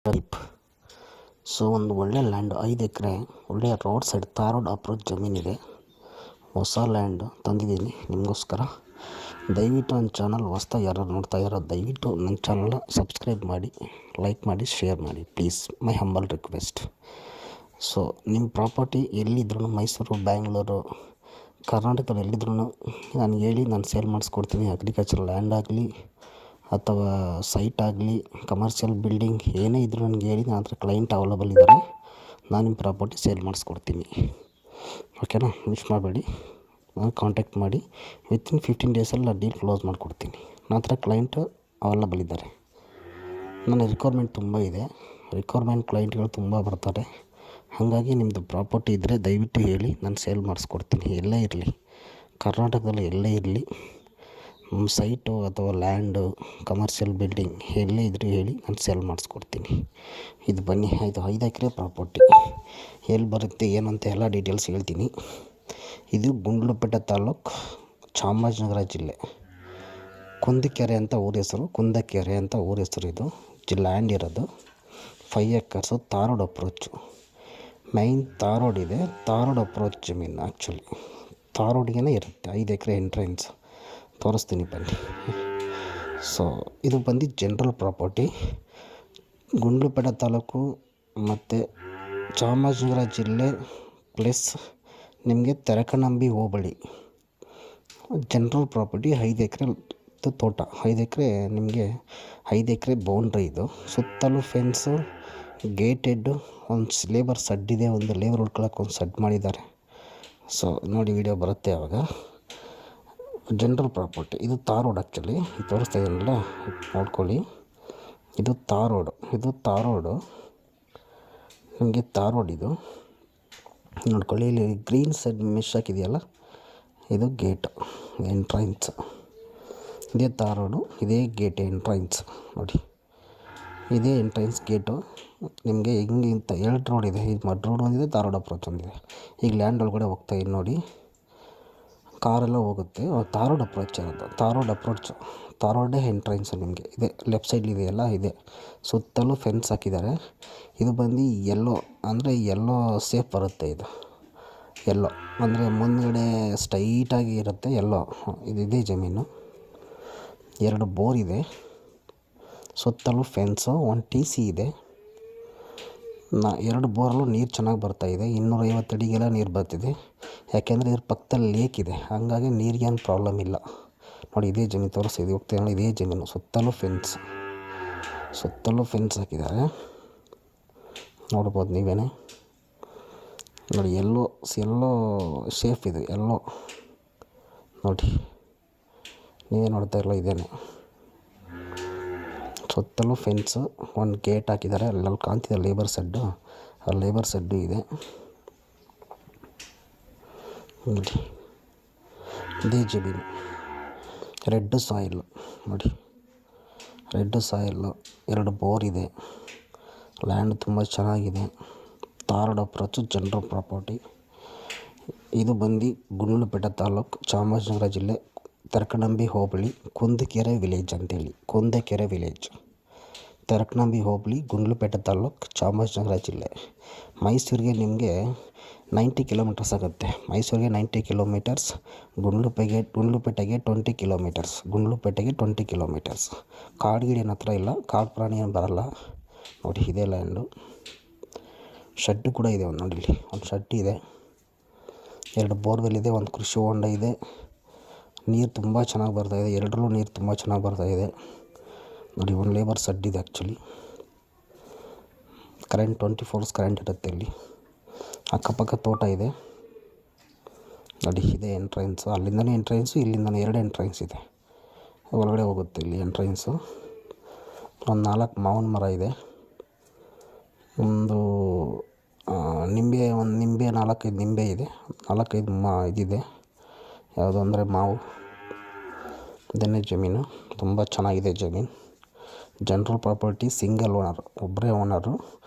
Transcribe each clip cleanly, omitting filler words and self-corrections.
Type. So ಒಂದು ಒಳ್ಳೆ land 5 ಎಕರೆ ಒಳ್ಳೆಯ ರೋಡ್ ಸೈಡ್ ರೋಡ್ ಅಪ್ರೋಚ್ ಜಮೀನಿದೆ. ಹೊಸ ಲ್ಯಾಂಡ್ ತಂದಿದ್ದೀನಿ ನಿಮಗೋಸ್ಕರ. ದಯವಿಟ್ಟು ನನ್ನ ಚಾನಲ್ ಹೊಸ್ದಾಗಿ ಯಾರು ನೋಡ್ತಾ ಇರೋ ದಯವಿಟ್ಟು ನನ್ನ ಚಾನಲ್ನ ಸಬ್ಸ್ಕ್ರೈಬ್ ಮಾಡಿ, ಲೈಕ್ ಮಾಡಿ, ಶೇರ್ ಮಾಡಿ please. My humble request. So ನಿಮ್ಮ ಪ್ರಾಪರ್ಟಿ ಎಲ್ಲಿದ್ರೂ ಮೈಸೂರು, ಬ್ಯಾಂಗ್ಳೂರು, ಕರ್ನಾಟಕದಲ್ಲಿ ಎಲ್ಲಿದ್ರೂ ನಾನು ಹೇಳಿ ನಾನು ಸೇಲ್ ಮಾಡಿಸ್ಕೊಡ್ತೀನಿ. ಅಗ್ರಿಕಲ್ಚರ್ ಲ್ಯಾಂಡ್ ಆಗಲಿ ಅಥವಾ ಸೈಟ್ ಆಗಲಿ, ಕಮರ್ಷಿಯಲ್ ಬಿಲ್ಡಿಂಗ್ ಏನೇ ಇದ್ದರೂ ನನಗೆ ಹೇಳಿ, ನನ್ನ ಹತ್ರ ಕ್ಲೈಂಟ್ ಅವೈಲೇಬಲ್ ಇದ್ದಾರೆ. ನಾನು ನಿಮ್ಮ ಪ್ರಾಪರ್ಟಿ ಸೇಲ್ ಮಾಡಿಸ್ಕೊಡ್ತೀನಿ. ಓಕೆನಾ? ಮಿಸ್ ಮಾಡಬೇಡಿ, ನಾನು ಕಾಂಟ್ಯಾಕ್ಟ್ ಮಾಡಿ. ವಿತಿನ್ 15 ಡೇಸಲ್ಲಿ ನಾನು ಡೀಲ್ ಕ್ಲೋಸ್ ಮಾಡಿಕೊಡ್ತೀನಿ. ನನ್ನ ಹತ್ರ ಕ್ಲೈಂಟ್ ಅವೈಲೇಬಲ್ ಇದ್ದಾರೆ. ನನ್ನ ರಿಕ್ವೈರ್ಮೆಂಟ್ ತುಂಬ ಇದೆ. ರಿಕ್ವೈರ್ಮೆಂಟ್ ಕ್ಲೈಂಟ್ಗಳು ತುಂಬ ಬರ್ತಾರೆ. ಹಾಗಾಗಿ ನಿಮ್ಮದು ಪ್ರಾಪರ್ಟಿ ಇದ್ದರೆ ದಯವಿಟ್ಟು ಹೇಳಿ, ನಾನು ಸೇಲ್ ಮಾಡಿಸ್ಕೊಡ್ತೀನಿ. ಎಲ್ಲೇ ಇರಲಿ, ಕರ್ನಾಟಕದಲ್ಲಿ ಎಲ್ಲೇ ಇರಲಿ, ಸೈಟು ಅಥವಾ ಲ್ಯಾಂಡು, ಕಮರ್ಷಿಯಲ್ ಬಿಲ್ಡಿಂಗ್ ಎಲ್ಲೇ ಇದ್ದರೂ ಹೇಳಿ, ನಾನು ಸೇಲ್ ಮಾಡಿಸ್ಕೊಡ್ತೀನಿ. ಇದು ಬನ್ನಿ, 5 ಎಕರೆ ಪ್ರಾಪರ್ಟಿ ಎಲ್ಲಿ ಬರುತ್ತೆ ಏನು ಅಂತ ಎಲ್ಲ ಡೀಟೇಲ್ಸ್ ಹೇಳ್ತೀನಿ. ಇದು ಗುಂಡ್ಲುಪೇಟೆ ತಾಲೂಕು, ಚಾಮರಾಜನಗರ ಜಿಲ್ಲೆ. ಕುಂದಕೆರೆ ಅಂತ ಊರ ಹೆಸರು, ಕುಂದಕೆರೆ ಅಂತ ಊರ ಹೆಸರು. ಇದು ಲ್ಯಾಂಡ್ ಇರೋದು 5 acres, road approach. Main road ಇದೆ, ರೋಡ್ ಅಪ್ರೋಚ್ ಜಮೀನು. ಆ್ಯಕ್ಚುಲಿ ರೋಡ್ಗೆ ಇರುತ್ತೆ. 5 ಎಕರೆ ಎಂಟ್ರೆನ್ಸ್ ತೋರಿಸ್ತೀನಿ ಬನ್ನಿ. ಸೊ ಇದು ಬಂದು ಜನರಲ್ ಪ್ರಾಪರ್ಟಿ. ಗುಂಡ್ಲುಪೇಟೆ ತಾಲೂಕು ಮತ್ತು ಚಾಮರಾಜನಗರ ಜಿಲ್ಲೆ ಪ್ಲಸ್ ನಿಮಗೆ ತೆರಕನಂಬಿ ಹೋಬಳಿ. ಜನರಲ್ ಪ್ರಾಪರ್ಟಿ 5 ಎಕರೆ ತೋಟ. 5 ಎಕರೆ ನಿಮಗೆ 5 ಎಕರೆ ಬೌಂಡ್ರಿ. ಇದು ಸುತ್ತಲೂ ಫೆನ್ಸು, ಗೇಟೆಡ್ಡು, ಒಂದು ಲೇಬರ್ ಸಡ್ ಇದೆ, ಒಂದು ಲೇಬರ್ ಉಳ್ಕೊಳ್ಳೋಕೆ ಒಂದು ಸಡ್ ಮಾಡಿದ್ದಾರೆ. ಸೊ ನೋಡಿ, ವಿಡಿಯೋ ಬರುತ್ತೆ ಆವಾಗ. General property. ಇದು ರೋಡ್. ಆ್ಯಕ್ಚುಲಿ ತೋರಿಸ್ತಾ ಇದ್ದೀನಲ್ಲ, ನೋಡ್ಕೊಳ್ಳಿ. ಇದು ರೋಡು, ನಿಮಗೆ ರೋಡ್ ಇದು ನೋಡ್ಕೊಳ್ಳಿ. ಇಲ್ಲಿ ಗ್ರೀನ್ ಸೈಡ್ ಮೆಶ್ ಹಾಕಿದೆಯಲ್ಲ, ಇದು ಗೇಟ್ ಎಂಟ್ರೆನ್ಸ್. ಇದೇ ರೋಡು, ಇದೇ ಗೇಟ್ ಎಂಟ್ರೆನ್ಸ್. ನೋಡಿ, ಇದೇ ಎಂಟ್ರೆನ್ಸ್ ಗೇಟು. ನಿಮಗೆ ಹಿಂಗಿಂತ 2 ರೋಡ್ ಇದೆ. ಇದು ಮಡ್ ರೋಡ್ ಒಂದಿದೆ, ರೋಡ್ ಅಪ್ರೋಚ್ ಒಂದಿದೆ. ಈಗ ಲ್ಯಾಂಡ್ ಒಳಗಡೆ ಹೋಗ್ತಾ ಇದ್ದೀನಿ ನೋಡಿ, ಕಾರೆಲ್ಲ ಹೋಗುತ್ತೆ. ರೋಡ್ ಅಪ್ರೋಚ್ ಇರೋದು, ರೋಡ್ ಅಪ್ರೋಚು, ರೋಡೇ ಎಂಟ್ರೆನ್ಸು. ನಿಮಗೆ ಇದೆ ಲೆಫ್ಟ್ ಸೈಡ್ ಇದೆಯಲ್ಲ, ಇದೆ. ಸುತ್ತಲೂ ಫೆನ್ಸ್ ಹಾಕಿದ್ದಾರೆ. ಇದು ಬಂದು ಎಲ್ಲೋ ಅಂದರೆ ಎಲ್ಲೋ ಸೇಫ್ ಬರುತ್ತೆ. ಇದು ಎಲ್ಲೋ ಅಂದರೆ ಮುಂದುಗಡೆ ಸ್ಟ್ರೈಟಾಗಿ ಇರುತ್ತೆ ಎಲ್ಲೋ. ಇದೇ ಜಮೀನು. 2 ಬೋರ್ ಇದೆ, ಸುತ್ತಲೂ ಫೆನ್ಸು, 1 TC ಇದೆ. 2 ಬೋರಲ್ಲೂ ನೀರು ಚೆನ್ನಾಗಿ ಬರ್ತಾಯಿದೆ. 250 ಅಡಿಗೆಲ್ಲ ನೀರು ಬರ್ತಿದೆ. ಯಾಕೆಂದರೆ ಇದ್ರ ಪಕ್ಕದಲ್ಲಿ ಲೇಕ್ ಇದೆ, ಹಾಗಾಗಿ ನೀರಿಗೇನು ಪ್ರಾಬ್ಲಮ್ ಇಲ್ಲ. ನೋಡಿ, ಇದೇ ಜಮೀನು ತೋರಿಸ್ತಿದೆ, ಹೋಗ್ತಾ ನೋಡಿ, ಇದೇ ಜಮೀನು. ಸುತ್ತಲೂ ಫೆನ್ಸ್ ಹಾಕಿದ್ದಾರೆ, ನೋಡ್ಬೋದು ನೀವೇನೆ. ನೋಡಿ, ಎಲ್ಲೋ ಸೇಫ್ ಇದೆ, ಎಲ್ಲೋ ನೋಡಿ, ನೀವೇ ನೋಡ್ತಾ ಇರಲ್ಲ, ಇದೇನೆ. ಸುತ್ತಲೂ ಫೆನ್ಸು, 1 ಗೇಟ್ ಹಾಕಿದ್ದಾರೆ. ಅಲ್ಲಲ್ಲಿ ಕಾಣ್ತಿದೆ ಲೇಬರ್ ಸೆಡ್ಡು, ಆ ಲೇಬರ್ ಸೆಡ್ಡು ಇದೆ ನೋಡಿ. ಇದೇ ಜಮೀನು. ರೆಡ್ ಸಾಯಿಲ್ಲು ನೋಡಿ, ರೆಡ್ ಸಾಯಿಲ್ಲು. 2 ಬೋರ್ ಇದೆ. ಲ್ಯಾಂಡ್ ತುಂಬ ಚೆನ್ನಾಗಿದೆ. Road approach, general property. ಇದು ಬಂದು ಗುಂಡ್ಲುಪೇಟೆ ತಾಲೂಕು, ಚಾಮರಾಜನಗರ ಜಿಲ್ಲೆ, ತೆರಕನಂಬಿ ಹೋಬಳಿ, ಕುಂದಕೆರೆ ವಿಲೇಜ್ ಅಂತೇಳಿ. ಕುಂದಕೆರೆ ವಿಲೇಜ್, ತೆರಕನಂಬಿ ಹೋಬಳಿ, ಗುಂಡ್ಲುಪೇಟೆ ತಾಲೂಕು, ಚಾಮರಾಜನಗರ ಜಿಲ್ಲೆ. ಮೈಸೂರಿಗೆ ನಿಮಗೆ 90 ಕಿಲೋಮೀಟರ್ಸ್ ಆಗುತ್ತೆ. ಮೈಸೂರಿಗೆ 90 ಕಿಲೋಮೀಟರ್ಸ್, ಗುಂಡ್ಲುಪೇಟೆಗೆ 20 ಕಿಲೋಮೀಟರ್ಸ್. ಗುಂಡ್ಲುಪೇಟೆಗೆ 20 ಕಿಲೋಮೀಟರ್ಸ್. ಕಾಡು ಏನು ಹತ್ರ ಇಲ್ಲ, ಕಾಡು ಪ್ರಾಣಿ ಏನು ಬರಲ್ಲ. ನೋಡಿ, ಇದೇ ಲ್ಯಾಂಡು. ಶೆಡ್ಡು ಕೂಡ ಇದೆ, ಒಂದು ನೋಡಿ, ಇಲ್ಲಿ ಒಂದು ಶೆಡ್ ಇದೆ. 2 ಬೋರ್ವೆಲ್ ಇದೆ, 1 ಕೃಷಿ ಹೊಂಡ ಇದೆ. ನೀರು ತುಂಬ ಚೆನ್ನಾಗಿ ಬರ್ತಾಯಿದೆ. 2ರಲ್ಲೂ ನೀರು ತುಂಬ ಚೆನ್ನಾಗಿ ಬರ್ತಾಯಿದೆ ನೋಡಿ. 1 ಲೇಬರ್ ಸೆಡ್ ಇದೆ. ಆ್ಯಕ್ಚುಲಿ ಕರೆಂಟ್ 24 hours ಕರೆಂಟ್ ಇರುತ್ತೆ ಇಲ್ಲಿ. ಅಕ್ಕಪಕ್ಕ ತೋಟ ಇದೆ ನೋಡಿ. ಇದೇ ಎಂಟ್ರೆನ್ಸು, ಅಲ್ಲಿಂದನೇ ಎಂಟ್ರೆನ್ಸು, ಇಲ್ಲಿಂದನೇ 2 ಎಂಟ್ರೆನ್ಸ್ ಇದೆ. ಒಳಗಡೆ ಹೋಗುತ್ತೆ ಇಲ್ಲಿ ಎಂಟ್ರೆನ್ಸು. ಒಂದು 4 ಮಾವಿನ ಮರ ಇದೆ. ಒಂದು ನಿಂಬೆ 4-5 ನಿಂಬೆ ಇದೆ. 4-5 ಇದಿದೆ. ಯಾವುದು ಅಂದರೆ ಮಾವು. ಇದನ್ನೇ ಜಮೀನು. ತುಂಬ ಚೆನ್ನಾಗಿದೆ ಜಮೀನು. ಜನರಲ್ ಪ್ರಾಪರ್ಟಿ, ಸಿಂಗಲ್ ಓನರ್, ಒಬ್ಬರೇ ಓನರು.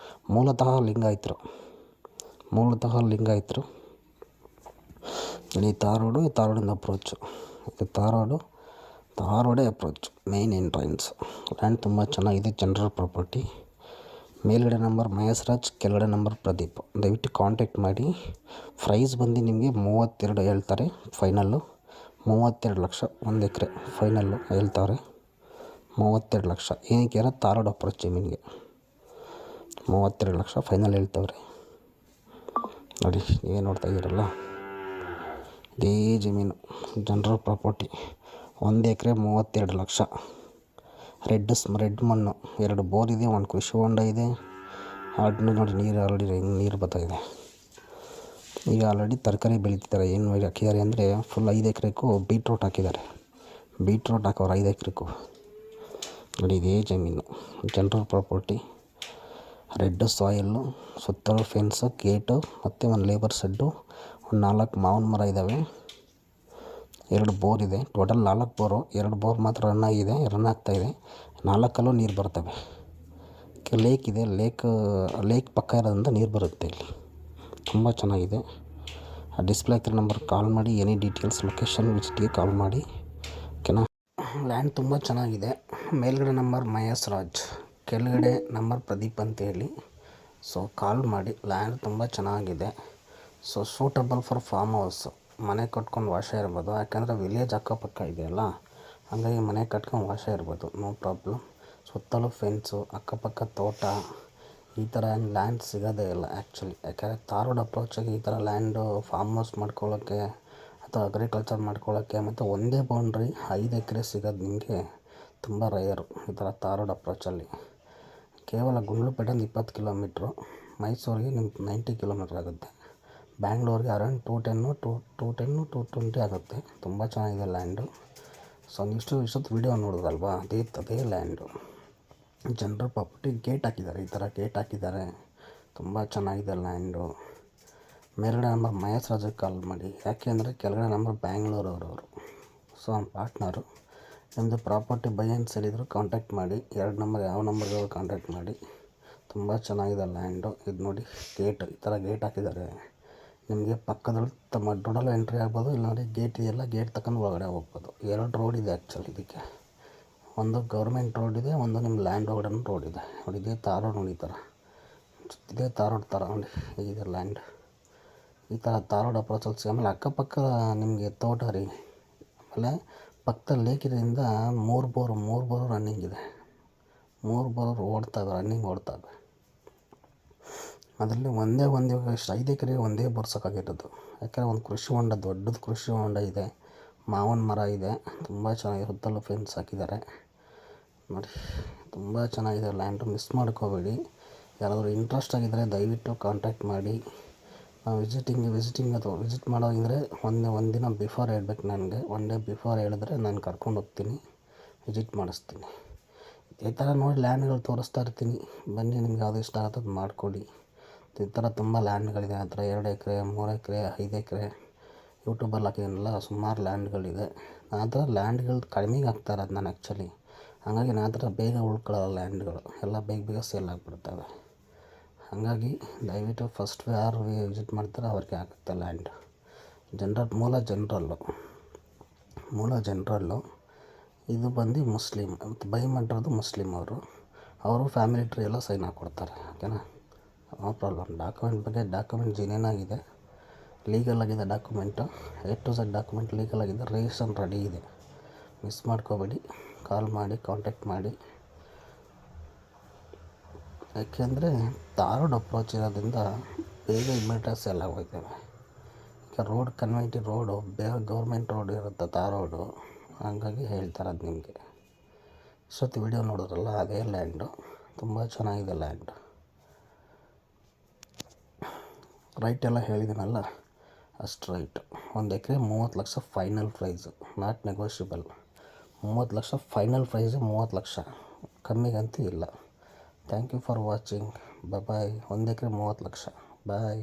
ಮೂಲತಃ ಲಿಂಗಾಯತರು. ಈ ರೋಡಿಂದ ಅಪ್ರೋಚು. ಇದು ರೋಡೇ ಅಪ್ರೋಚ್, ಮೇನ್ ಎಂಟ್ರೆನ್ಸ್. ಲ್ಯಾಂಡ್ ತುಂಬ ಚೆನ್ನಾಗಿದೆ. ಜನರಲ್ ಪ್ರಾಪರ್ಟಿ, ಮೇಲ್ಗಡೆ ನಂಬರ್ ಮಹೇಶ್ ರಾಜ್, ಕೆಳಗಡೆ ನಂಬರ್ ಪ್ರದೀಪ್. ದಯವಿಟ್ಟು ಕಾಂಟ್ಯಾಕ್ಟ್ ಮಾಡಿ. ಪ್ರೈಸ್ ಬಂದು ನಿಮಗೆ 32 ಹೇಳ್ತಾರೆ ಫೈನಲ್ಲು. 32 ಲಕ್ಷ 1 ಎಕರೆ ಫೈನಲ್ಲು ಹೇಳ್ತಾರೆ. 32 ಲಕ್ಷ ಏನಕ್ಕೆ ಅಂದರೆ ತಾರೋಡ್ ಅಪ್ರೋಚ್ ಜಮೀನಿಗೆ 32 ಲಕ್ಷ ಫೈನಲ್ ಹೇಳ್ತವ್ರೆ. ನೋಡಿ ನೀವೇ ನೋಡ್ತಾ ಇದ್ದೀರಲ್ಲ, ಇದೇ ಜಮೀನು ಜನರಲ್ ಪ್ರಾಪರ್ಟಿ. 1 ಎಕರೆ 32 ಲಕ್ಷ. ರೆಡ್ ಮಣ್ಣು, 2 ಬೋರ್ ಇದೆ, 1 ಕೃಷಿ ಹೊಂಡ ಇದೆ. ನೋಡಿ ನೀರು ಬರ್ತಾಯಿದೆ. ಈಗ ಆಲ್ರೆಡಿ ತರಕಾರಿ ಬೆಳೀತಿದ್ದಾರೆ. ಏನು ಹಾಕಿದ್ದಾರೆ ಅಂದರೆ ಫುಲ್ 5 ಎಕರೆಗೂ ಬೀಟ್ರೋಟ್ ಹಾಕಿದ್ದಾರೆ. ಬೀಟ್ರೋಟ್ ಹಾಕೋರು 5 ಎಕರೆಗೂ. ನೋಡಿ ಇದೇ ಜಮೀನು ಜನರಲ್ ಪ್ರಾಪರ್ಟಿ. ರೆಡ್ ಸಾಯಿಲ್ಲು, ಸುತ್ತಲೂ ಫೆನ್ಸು, ಗೇಟು ಮತ್ತು ಒಂದು ಲೇಬರ್ ಶೆಡ್ಡು, ಒಂದು 4 ಮಾವಿನ ಮರ ಇದ್ದಾವೆ. 2 ಬೋರ್ ಇದೆ. Total 4 bore. 2 ಬೋರ್ ಮಾತ್ರ ರನ್ ಆಗ್ತಾಯಿದೆ. 4 ನೀರು ಬರ್ತವೆ. ಲೇಕ್ ಇದೆ. ಲೇಕ್ ಪಕ್ಕ ಇರೋದ್ರಿಂದ ನೀರು ಬರುತ್ತೆ ಇಲ್ಲಿ. ತುಂಬ ಚೆನ್ನಾಗಿದೆ. ಡಿಸ್ಪ್ಲೇ ಆಗ್ತಿರೋ ನಂಬರ್ ಕಾಲ್ ಮಾಡಿ. ಎನಿ ಡೀಟೇಲ್ಸ್ ಲೊಕೇಶನ್ ವಿಸಿಟ್ಗೆ ಕಾಲ್ ಮಾಡಿ. ಓಕೆನಾ. ಲ್ಯಾಂಡ್ ತುಂಬ ಚೆನ್ನಾಗಿದೆ. ಮೇಲ್ಗಡೆ ನಂಬರ್ ಮಹೇಶ್ ರಾಜ್, ಕೆಳಗಡೆ ನಂಬರ್ ಪ್ರದೀಪ್ ಅಂತೇಳಿ. ಸೊ ಕಾಲ್ ಮಾಡಿ. ಲ್ಯಾಂಡ್ ತುಂಬ ಚೆನ್ನಾಗಿದೆ. So suitable for farm house. ಮನೆ ಕಟ್ಕೊಂಡು ವಾಸ ಇರ್ಬೋದು. ಯಾಕಂದರೆ ವಿಲೇಜ್ ಅಕ್ಕಪಕ್ಕ ಇದೆಯಲ್ಲ, ಹಾಗಾಗಿ ಮನೆ ಕಟ್ಕೊಂಡು ವಾಸ ಇರ್ಬೋದು, ನೋ ಪ್ರಾಬ್ಲಮ್. ಸುತ್ತಲೂ ಫೆನ್ಸು, ಅಕ್ಕಪಕ್ಕ ತೋಟ. ಈ ಥರ ಲ್ಯಾಂಡ್ ಸಿಗೋದೇ ಇಲ್ಲ ಆ್ಯಕ್ಚುಲಿ. ಯಾಕಂದರೆ ತಾರೋಡ್ ಅಪ್ರೋಚಾಗಿ ಈ ಥರ ಲ್ಯಾಂಡು ಫಾರ್ಮ್ ಹೌಸ್ ಮಾಡ್ಕೊಳ್ಳೋಕ್ಕೆ ಅಥವಾ ಅಗ್ರಿಕಲ್ಚರ್ ಮಾಡ್ಕೊಳ್ಳೋಕ್ಕೆ ಮತ್ತು ಒಂದೇ ಬೌಂಡ್ರಿ 5 ಎಕರೆ ಸಿಗೋದು ನಿಮಗೆ ತುಂಬ ರೇರು ಈ ಥರ ತಾರೋಡ್ ಅಪ್ರೋಚಲ್ಲಿ. ಕೇವಲ ಗುಂಡ್ಲುಪೇಟೆಯಿಂದ 20 ಕಿಲೋಮೀಟ್ರು, ಮೈಸೂರಿಗೆ ನಿಮ್ಗೆ 90 ಕಿಲೋಮೀಟ್ರ್ ಆಗುತ್ತೆ. ಬ್ಯಾಂಗ್ಳೂರಿಗೆ ಅರೌಂಡ್ 210-220 ಆಗುತ್ತೆ. ತುಂಬ ಚೆನ್ನಾಗಿದೆ ಲ್ಯಾಂಡು. ಸೊ ಇಷ್ಟೊತ್ತು ವೀಡಿಯೋ ನೋಡೋದಲ್ವಾ, ಅದೇ ಲ್ಯಾಂಡು ಜನರಲ್ ಪ್ರಾಪರ್ಟಿ. ಗೇಟ್ ಹಾಕಿದ್ದಾರೆ, ಈ ಥರ ಗೇಟ್ ಹಾಕಿದ್ದಾರೆ. ತುಂಬ ಚೆನ್ನಾಗಿದೆ ಲ್ಯಾಂಡು. ಮೇಲ್ಗಡೆ ನಂಬರ್ ಮಹೇಶ್ ರಾಜಕ್ಕೆ ಕಾಲ್ ಮಾಡಿ. ಯಾಕೆ ಅಂದರೆ ಕೆಳಗಡೆ ನಂಬರ್ ಬ್ಯಾಂಗ್ಳೂರವರು. ಸೊ ಅವ್ನ ಪಾರ್ಟ್ನರು. ನಿಮ್ಮದು ಪ್ರಾಪರ್ಟಿ ಬೈ ಆ್ಯಂಡ್ ಸೇಲ್ ಇದ್ದರೂ ಕಾಂಟ್ಯಾಕ್ಟ್ ಮಾಡಿ. 2 ನಂಬರ್ ಯಾವ ನಂಬರ್ಗೆ ಕಾಂಟ್ಯಾಕ್ಟ್ ಮಾಡಿ. ತುಂಬ ಚೆನ್ನಾಗಿದೆ ಲ್ಯಾಂಡು. ಇದು ನೋಡಿ ಗೇಟ್, ಈ ಥರ ಗೇಟ್ ಹಾಕಿದ್ದಾರೆ. ನಿಮಗೆ ಪಕ್ಕದಲ್ಲಿ ರೋಡಲ್ಲೂ ಎಂಟ್ರಿ ಆಗ್ಬೋದು. ಇಲ್ಲ ನೋಡಿ ಗೇಟ್ ಇದೆಯಲ್ಲ, ಗೇಟ್ ತಗೊಂಡು ಒಳಗಡೆ ಹೋಗ್ಬೋದು. 2 ರೋಡ್ ಇದೆ ಆ್ಯಕ್ಚುಲಿ ಇದಕ್ಕೆ. ಒಂದು ಗೌರ್ಮೆಂಟ್ ರೋಡ್ ಇದೆ, ಒಂದು ನಿಮ್ಮ ಲ್ಯಾಂಡ್ ಒಳಗಡೆ ರೋಡ್ ಇದೆ. ನೋಡಿ ಇದೇ ತಾರೋಡ್. ನೋಡಿ ಈ ಥರ ಇದೇ ತಾರೋಡ್ ಥರ ನೋಡಿ ಹೇಗಿದೆ ಲ್ಯಾಂಡ್. ಈ ಥರ ತಾರೋಡ್ ಅಪ್ರೋಚಲ್ಲಿ ಆಮೇಲೆ ಅಕ್ಕಪಕ್ಕ ನಿಮಗೆ ತೋಟ ರೀ. ಆಮೇಲೆ ಪಕ್ಕದಲ್ಲಿ ಲೇಕಿದ್ರಿಂದ 3 ಬೋರು ರನ್ನಿಂಗ್ ಇದೆ. 3 ಬೋರ್ ರನ್ನಿಂಗ್ ಓಡ್ತಾವೆ. ಅದರಲ್ಲಿ ಒಂದೇ 5 ಎಕರೆಗೆ ಒಂದೇ ಬೋರ್ ಸಾಕಾಗಿರೋದು. ಯಾಕಂದರೆ ಒಂದು ಕೃಷಿ ಹೊಂಡ, ದೊಡ್ಡದು ಕೃಷಿ ಹೊಂಡ ಇದೆ, ಮಾವಿನ ಮರ ಇದೆ. ತುಂಬ ಚೆನ್ನಾಗಿದೆ. ಸುತ್ತಲೂ ಫೆನ್ಸ್ ಹಾಕಿದ್ದಾರೆ. ನೋಡಿ ತುಂಬ ಚೆನ್ನಾಗಿದೆ ಲ್ಯಾಂಡು. ಮಿಸ್ ಮಾಡ್ಕೋಬೇಡಿ. ಯಾರಾದರೂ ಇಂಟ್ರೆಸ್ಟ್ ಆಗಿದ್ದರೆ ದಯವಿಟ್ಟು ಕಾಂಟ್ಯಾಕ್ಟ್ ಮಾಡಿ. ವಿಸಿಟ್ ಮಾಡೋಂಗಿದ್ರೆ ಒಂದು ದಿನ ಬಿಫೋರ್ ಹೇಳ್ಬೇಕು ನನಗೆ. 1 ಡೇ ಬಿಫೋರ್ ಹೇಳಿದ್ರೆ ನಾನು ಕರ್ಕೊಂಡು ಹೋಗ್ತೀನಿ, ವಿಸಿಟ್ ಮಾಡಿಸ್ತೀನಿ. ಇದೇ ಥರ ನೋಡಿ ಲ್ಯಾಂಡ್ಗಳು ತೋರಿಸ್ತಾ ಇರ್ತೀನಿ. ಬನ್ನಿ, ನಿಮ್ಗೆ ಯಾವುದು ಇಷ್ಟ ಆಗುತ್ತೆ ಅದು ಮಾಡಿಕೊಡಿ. ಈ ಥರ ತುಂಬ ಲ್ಯಾಂಡ್ಗಳಿದೆ. ಆ ಥರ 2 ಎಕರೆ 3 ಎಕರೆ 5 ಎಕರೆ ಯೂಟ್ಯೂಬಲ್ಲಿ ಹಾಕಿದ್ದೀನಲ್ಲ, ಸುಮಾರು ಲ್ಯಾಂಡ್ಗಳಿದೆ. ಆ ಥರ ಲ್ಯಾಂಡ್ಗಳು ಕಡಿಮೆಗೆ ಹಾಕ್ತಾ ಇರೋದು ನಾನು ಆ್ಯಕ್ಚುಲಿ. ಹಾಗಾಗಿ ಆ ಥರ ಬೇಗ ಉಳ್ಕೊಳ್ಳೋ ಲ್ಯಾಂಡ್ಗಳು ಎಲ್ಲ ಬೇಗ ಸೇಲ್ ಆಗಿಬಿಡ್ತವೆ. ಹಾಗಾಗಿ ದಯವಿಟ್ಟು ಫಸ್ಟ್ ಯಾರು ವಿಸಿಟ್ ಮಾಡ್ತಾರೋ ಅವ್ರಿಗೆ ಆಗುತ್ತೆ ಲ್ಯಾಂಡ್. ಮೂಲ ಜನರಲ್ಲು. ಇದು ಬಂದು ಮುಸ್ಲಿಮ್, ಮತ್ತು ಬೈ ಮಾಡಿರೋದು ಮುಸ್ಲಿಮ್ ಅವರು ಫ್ಯಾಮಿಲಿ ಟ್ರೀ ಎಲ್ಲ ಸೈನ್ ಹಾಕ್ಕೊಡ್ತಾರೆ. ಓಕೆನಾ, ನೋ ಪ್ರಾಬ್ಲಮ್. ಡಾಕ್ಯುಮೆಂಟ್ ಜೆನ್ಯೂನ್ ಆಗಿದೆ, ಲೀಗಲ್ ಆಗಿದೆ. Document A to Z document legal ಆಗಿದೆ. ರಿಜಿಸ್ಟ್ರೇಷನ್ ರೆಡಿ ಇದೆ. ಮಿಸ್ ಮಾಡ್ಕೋಬೇಡಿ. ಕಾಲ್ ಮಾಡಿ, ಕಾಂಟ್ಯಾಕ್ಟ್ ಮಾಡಿ. ಯಾಕೆಂದರೆ ತಾರೋಡ್ ಅಪ್ರೋಚ್ ಇರೋದ್ರಿಂದ ಬೇಗ ಇಮಿಡಿಯೇಟಾಗಿ ಸೇಲ್ ಆಗೋಗ್ತವೆ. ಈಗ ರೋಡ್ ಕನ್ವೆಂಟಿ ರೋಡು ಗೌರ್ಮೆಂಟ್ ರೋಡ್ ಇರುತ್ತೆ ತಾರೋಡು. ಹಾಗಾಗಿ ಹೇಳ್ತಾರದು ನಿಮಗೆ. ಇಷ್ಟೊತ್ತು ವಿಡಿಯೋ ನೋಡಿದ್ರಲ್ಲ, ಅದೇ ಲ್ಯಾಂಡು. ತುಂಬ ಚೆನ್ನಾಗಿದೆ ಲ್ಯಾಂಡ್. ರೈಟ್ ಎಲ್ಲ ಹೇಳಿದ್ದೀನಲ್ಲ, ಅಷ್ಟು ರೈಟು. 1 ಎಕರೆ 30 lakh final price, not negotiable. 30 lakh final price, 30 lakh, ಕಮ್ಮಿಗಂತೂ ಇಲ್ಲ. Thank you for watching. Bye. 1 ಎಕರೆ 30 ಲಕ್ಷ. ಬಾಯ್.